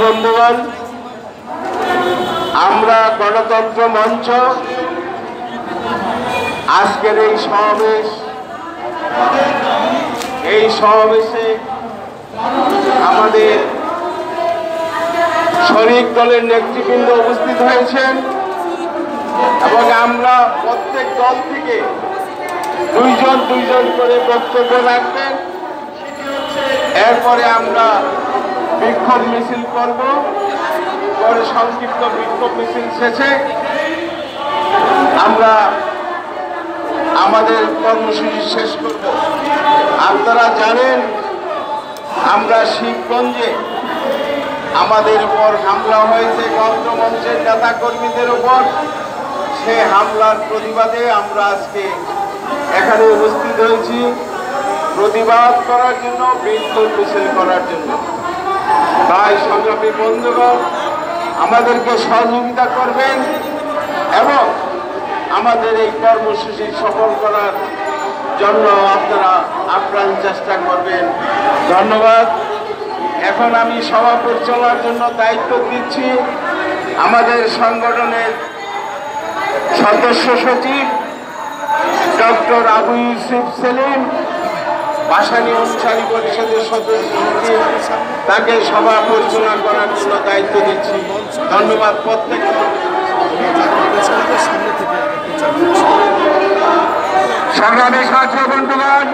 বন্ধুগণ, আমরা গণতন্ত্র মঞ্চ আজকের এই সমাবেশে আমাদের শরিক দলের নেতৃবৃন্দ উপস্থিত হয়েছেন এবং আমরা প্রত্যেক দল থেকে দুইজন করে বক্তব্য রাখবেন। এরপরে আমরা বিক্ষোভ মিছিল করব, পরে সংক্ষিপ্ত বিক্ষোভ মিছিল শেষে আমরা আমাদের কর্মসূচি শেষ করব। আপনারা জানেন আমরা শিবগঞ্জে আমাদের উপর হামলা হয়েছে গণতন্ত্রমঞ্চের নেতা কর্মীদের উপর। সেই হামলার প্রতিবাদে আমরা আজকে এখানে উপস্থিত হয়েছি, প্রতিবাদ করার জন্য, বিক্ষোভ মিছিল করার জন্য। তাই সংগ্রামী বন্ধুগণ, আমাদেরকে সহযোগিতা করবেন এবং আমাদের এই কর্মসূচি সফল করার জন্য আপনারা আপ্রাণ চেষ্টা করবেন। ধন্যবাদ। এখন আমি সভা পরিচালনার জন্য দায়িত্ব দিচ্ছি আমাদের সংগঠনের সদস্য সচিব ডক্টর আবু ইউসুফ সেলিম, ভাসানী অনুসারী পরিষদের সদস্য সচিব, তাকে সভা পরিচালনা করার জন্য দায়িত্ব দিচ্ছি। ধন্যবাদ প্রত্যেককে। সংগ্রামী ছাত্র বন্ধুগণ,